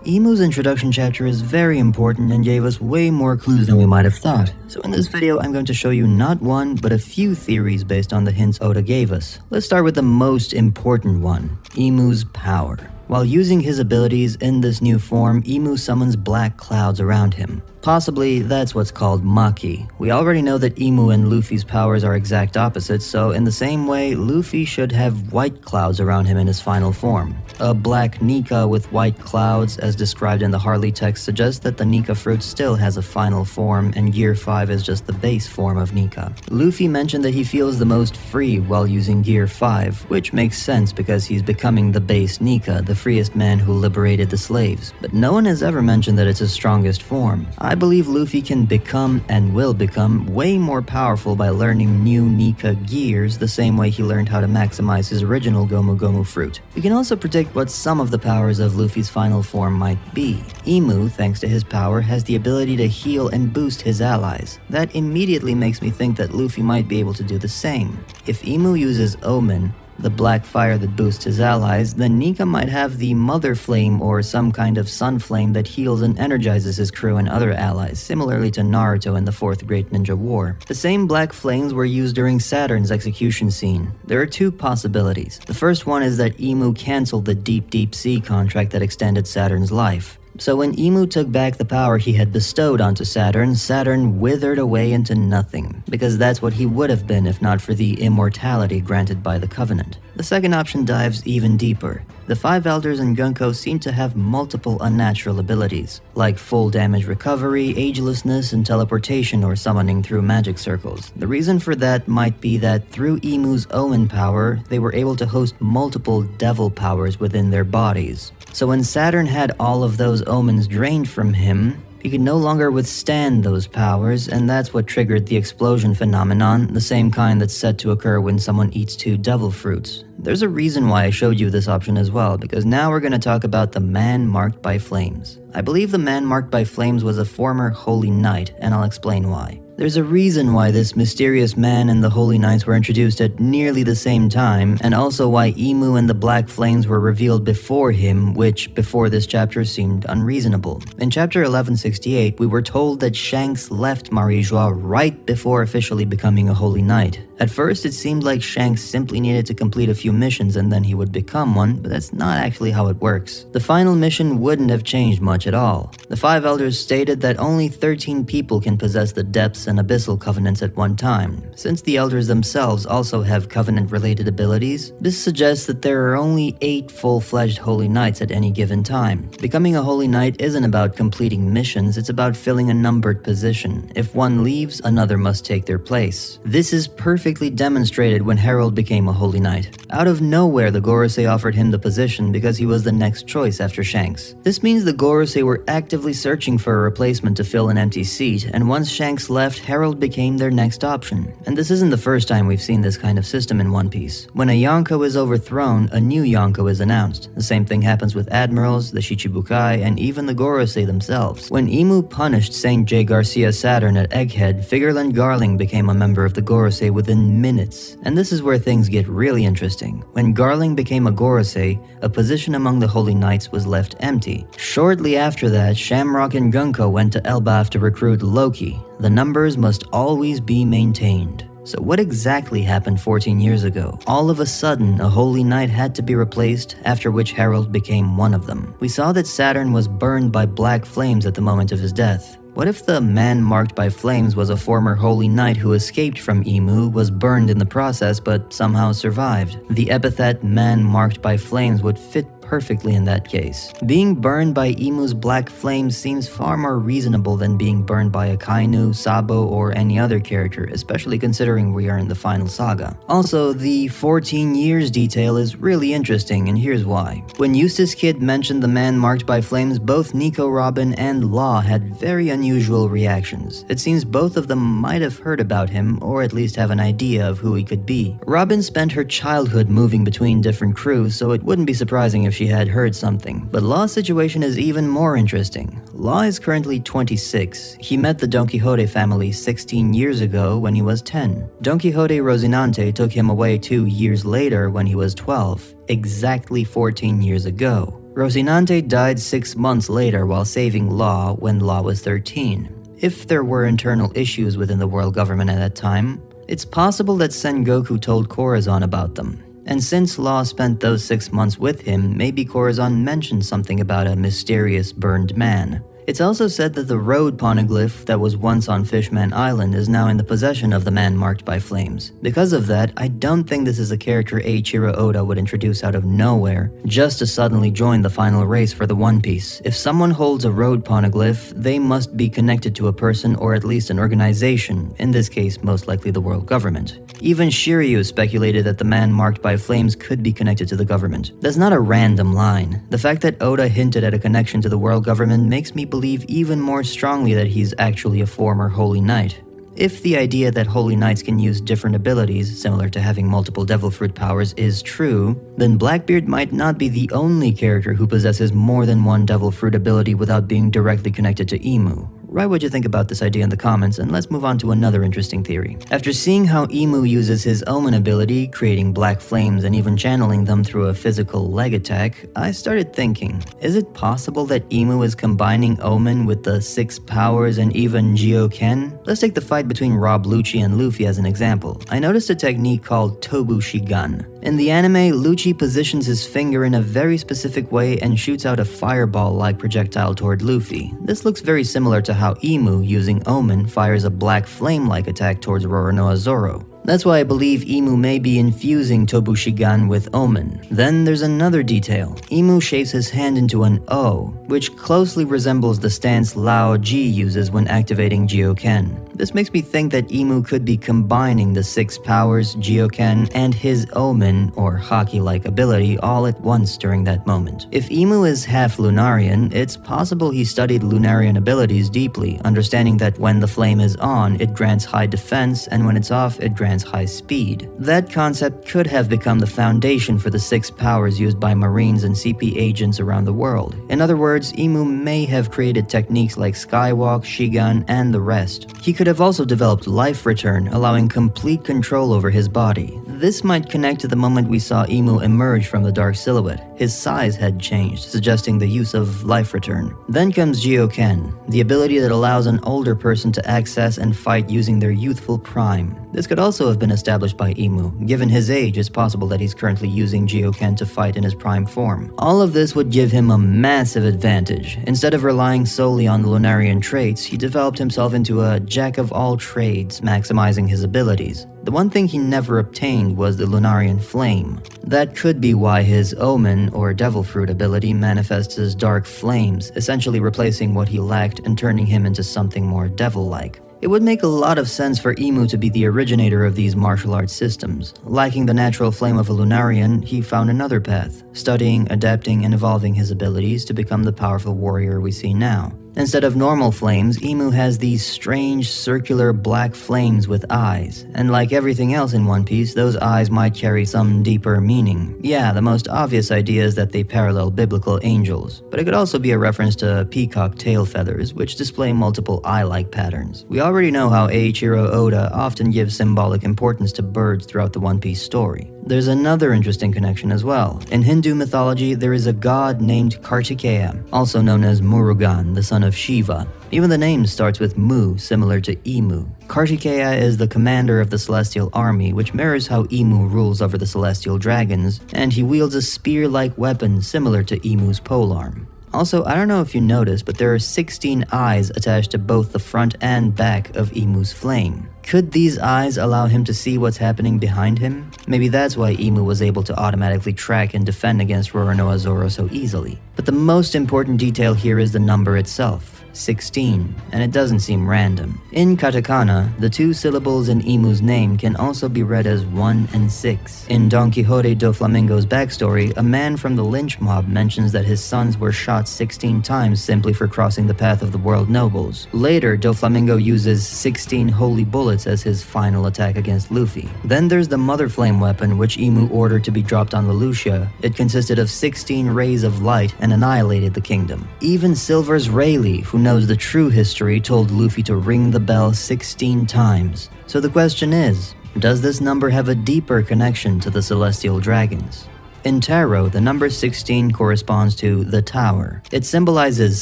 Imu's introduction chapter is very important and gave us way more clues than we might have thought. So in this video, I'm going to show you not one, but a few theories based on the hints Oda gave us. Let's start with the most important one, Imu's power. While using his abilities in this new form, Imu summons black clouds around him. Possibly, that's what's called Maki. We already know that Imu and Luffy's powers are exact opposites, so in the same way, Luffy should have white clouds around him in his final form. A black Nika with white clouds, as described in the Harley text, suggests that the Nika fruit still has a final form, and Gear 5 is just the base form of Nika. Luffy mentioned that he feels the most free while using Gear 5, which makes sense because he's becoming the base Nika, the freest man who liberated the slaves. But no one has ever mentioned that it's his strongest form. I believe Luffy can become and will become way more powerful by learning new Nika gears the same way he learned how to maximize his original Gomu Gomu fruit. We can also predict what some of the powers of Luffy's final form might be. Imu, thanks to his power, has the ability to heal and boost his allies. That immediately makes me think that Luffy might be able to do the same. If Imu uses Omen, the black fire that boosts his allies, then Nika might have the Mother Flame or some kind of Sun Flame that heals and energizes his crew and other allies, similarly to Naruto in the Fourth Great Ninja War. The same black flames were used during Saturn's execution scene. There are two possibilities. The first one is that Imu canceled the Deep Sea contract that extended Saturn's life. So when Imu took back the power he had bestowed onto Saturn, Saturn withered away into nothing, because that's what he would have been if not for the immortality granted by the Covenant. The second option dives even deeper. The five elders in Gunko seem to have multiple unnatural abilities, like full damage recovery, agelessness, and teleportation or summoning through magic circles. The reason for that might be that through Imu's Omen power, they were able to host multiple devil powers within their bodies. So when Saturn had all of those omens drained from him, he could no longer withstand those powers, and that's what triggered the explosion phenomenon, the same kind that's said to occur when someone eats two devil fruits. There's a reason why I showed you this option as well, because now we're going to talk about the man marked by flames. I believe the man marked by flames was a former Holy Knight, and I'll explain why. There's a reason why this mysterious man and the Holy Knights were introduced at nearly the same time, and also why Imu and the Black Flames were revealed before him, which before this chapter seemed unreasonable. In chapter 1168, we were told that Shanks left Mariejois right before officially becoming a Holy Knight. At first, it seemed like Shanks simply needed to complete a few missions and then he would become one, but that's not actually how it works. The final mission wouldn't have changed much at all. The five elders stated that only 13 people can possess the depths and abyssal covenants at one time. Since the elders themselves also have covenant-related abilities, this suggests that there are only 8 full-fledged Holy Knights at any given time. Becoming a Holy Knight isn't about completing missions, it's about filling a numbered position. If one leaves, another must take their place. This is perfectly demonstrated when Harold became a Holy Knight. Out of nowhere, the Gorosei offered him the position because he was the next choice after Shanks. This means the Gorosei were actively searching for a replacement to fill an empty seat, and once Shanks left, Harold became their next option. And this isn't the first time we've seen this kind of system in One Piece. When a Yonko is overthrown, a new Yonko is announced. The same thing happens with admirals, the Shichibukai, and even the Gorosei themselves. When Imu punished St. J. Garcia Saturn at Egghead, Figureland Garling became a member of the Gorosei within minutes. And this is where things get really interesting. When Garling became a Gorosei, a position among the Holy Knights was left empty. Shortly after that, Shamrock and Gunko went to Elbaf to recruit Loki. The numbers must always be maintained. So what exactly happened 14 years ago? All of a sudden, a Holy Knight had to be replaced, after which Harold became one of them. We saw that Saturn was burned by black flames at the moment of his death. What if the man marked by flames was a former Holy Knight who escaped from Imu, was burned in the process, but somehow survived? The epithet man marked by flames would fit perfectly in that case. Being burned by Imu's black flames seems far more reasonable than being burned by Akainu, Sabo, or any other character, especially considering we are in the Final Saga. Also, the 14 years detail is really interesting, and here's why. When Eustace Kid mentioned the man marked by flames, both Nico Robin and Law had very unusual reactions. It seems both of them might have heard about him, or at least have an idea of who he could be. Robin spent her childhood moving between different crews, so it wouldn't be surprising if she had heard something. But Law's situation is even more interesting. Law is currently 26. He met the Don Quixote family 16 years ago when he was 10. Don Quixote Rocinante took him away 2 years later when he was 12. Exactly 14 years ago. Rocinante died 6 months later while saving Law when Law was 13. If there were internal issues within the world government at that time, it's possible that Sengoku told Corazon about them. And since Law spent those 6 months with him, maybe Corazon mentioned something about a mysterious burned man. It's also said that the Road Poneglyph that was once on Fishman Island is now in the possession of the man marked by flames. Because of that, I don't think this is a character Eiichiro Oda would introduce out of nowhere, just to suddenly join the final race for the One Piece. If someone holds a Road Poneglyph, they must be connected to a person or at least an organization, in this case most likely the world government. Even Shiryu speculated that the man marked by flames could be connected to the government. That's not a random line. The fact that Oda hinted at a connection to the world government makes me believe even more strongly that he's actually a former Holy Knight. If the idea that Holy Knights can use different abilities, similar to having multiple Devil Fruit powers, is true, then Blackbeard might not be the only character who possesses more than one Devil Fruit ability without being directly connected to Imu. Write what you think about this idea in the comments, and let's move on to another interesting theory. After seeing how Imu uses his Omen ability, creating black flames and even channeling them through a physical leg attack, I started thinking, is it possible that Imu is combining Omen with the 6 powers and even Jioken? Let's take the fight between Rob Lucci and Luffy as an example. I noticed a technique called Tobushigan. In the anime, Lucci positions his finger in a very specific way and shoots out a fireball-like projectile toward Luffy. This looks very similar to how Imu, using Omen, fires a black flame-like attack towards Roronoa Zoro. That's why I believe Imu may be infusing Tobushigan with Omen. Then there's another detail. Imu shapes his hand into an O, which closely resembles the stance Lao Ji uses when activating Jioken. This makes me think that Imu could be combining the 6 powers, Jioken, and his Omen, or Haki-like ability, all at once during that moment. If Imu is half Lunarian, it's possible he studied Lunarian abilities deeply, understanding that when the flame is on, it grants high defense, and when it's off, it grants high speed. That concept could have become the foundation for the 6 powers used by Marines and CP agents around the world. In other words, Imu may have created techniques like Skywalk, Shigan, and the rest. He could have also developed Life Return, allowing complete control over his body. This might connect to the moment we saw Imu emerge from the dark silhouette. His size had changed, suggesting the use of Life Return. Then comes Jioken, the ability that allows an older person to access and fight using their youthful prime. This could also have been established by Imu. Given his age, it's possible that he's currently using Jioken to fight in his prime form. All of this would give him a massive advantage. Instead of relying solely on the Lunarian traits, he developed himself into a jack-of-all-trades, maximizing his abilities. The one thing he never obtained was the Lunarian Flame. That could be why his Omen, or Devil Fruit ability, manifests as dark flames, essentially replacing what he lacked and turning him into something more devil-like. It would make a lot of sense for Imu to be the originator of these martial arts systems. Lacking the natural flame of a Lunarian, he found another path, studying, adapting, and evolving his abilities to become the powerful warrior we see now. Instead of normal flames, Imu has these strange circular black flames with eyes, and like everything else in One Piece, those eyes might carry some deeper meaning. Yeah, the most obvious idea is that they parallel biblical angels, but it could also be a reference to peacock tail feathers, which display multiple eye-like patterns. We already know how Eiichiro Oda often gives symbolic importance to birds throughout the One Piece story. There's another interesting connection as well. In Hindu mythology, there is a god named Kartikeya, also known as Murugan, the son of Shiva. Even the name starts with Mu, similar to Imu. Kartikeya is the commander of the Celestial Army, which mirrors how Imu rules over the Celestial Dragons, and he wields a spear-like weapon similar to Imu's polearm. Also, I don't know if you noticed, but there are 16 eyes attached to both the front and back of Imu's flame. Could these eyes allow him to see what's happening behind him? Maybe that's why Imu was able to automatically track and defend against Roronoa Zoro so easily. But the most important detail here is the number itself. 16, and it doesn't seem random. In katakana, the 2 syllables in Imu's name can also be read as 1 and 6. In Don Quixote do Flamingo's backstory, a man from the lynch mob mentions that his sons were shot 16 times simply for crossing the path of the world nobles. Later, do Flamingo uses 16 holy bullets as his final attack against Luffy. Then there's the Mother Flame weapon, which Imu ordered to be dropped on the Lucia. It consisted of 16 rays of light and annihilated the kingdom. Even Silver's Rayleigh, who knows the true history, told Luffy to ring the bell 16 times. So the question is, does this number have a deeper connection to the Celestial Dragons? In tarot, the number 16 corresponds to the Tower. It symbolizes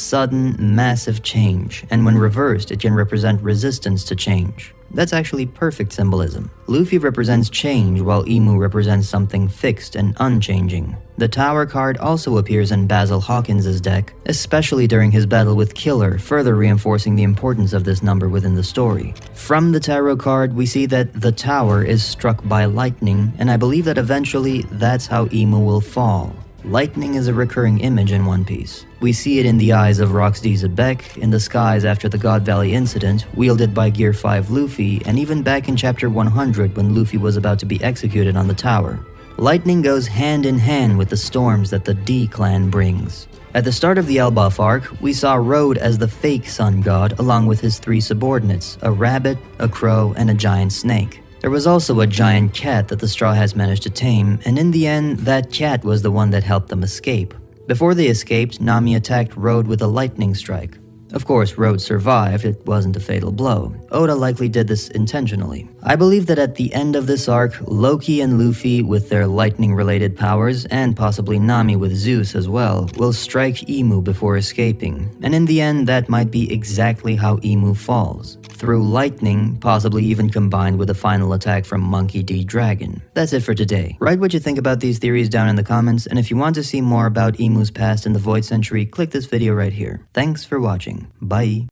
sudden, massive change, and when reversed, it can represent resistance to change. That's actually perfect symbolism. Luffy represents change while Imu represents something fixed and unchanging. The Tower card also appears in Basil Hawkins' deck, especially during his battle with Killer, further reinforcing the importance of this number within the story. From the tarot card, we see that the Tower is struck by lightning, and I believe that eventually that's how Imu will fall. Lightning is a recurring image in One Piece. We see it in the eyes of Roxy Zebek, in the skies after the God Valley incident, wielded by Gear 5 Luffy, and even back in chapter 100 when Luffy was about to be executed on the tower. Lightning goes hand in hand with the storms that the D clan brings. At the start of the Elbaf arc, we saw Road as the fake sun god along with his 3 subordinates, a rabbit, a crow, and a giant snake. There was also a giant cat that the Straw Hats managed to tame, and in the end, that cat was the one that helped them escape. Before they escaped, Nami attacked Road with a lightning strike. Of course, Road survived, it wasn't a fatal blow. Oda likely did this intentionally. I believe that at the end of this arc, Loki and Luffy, with their lightning-related powers, and possibly Nami with Zeus as well, will strike Imu before escaping, and in the end, that might be exactly how Imu falls. Through lightning, possibly even combined with a final attack from Monkey D. Dragon. That's it for today. Write what you think about these theories down in the comments, and if you want to see more about Imu's past in the Void Century, click this video right here. Thanks for watching. Bye.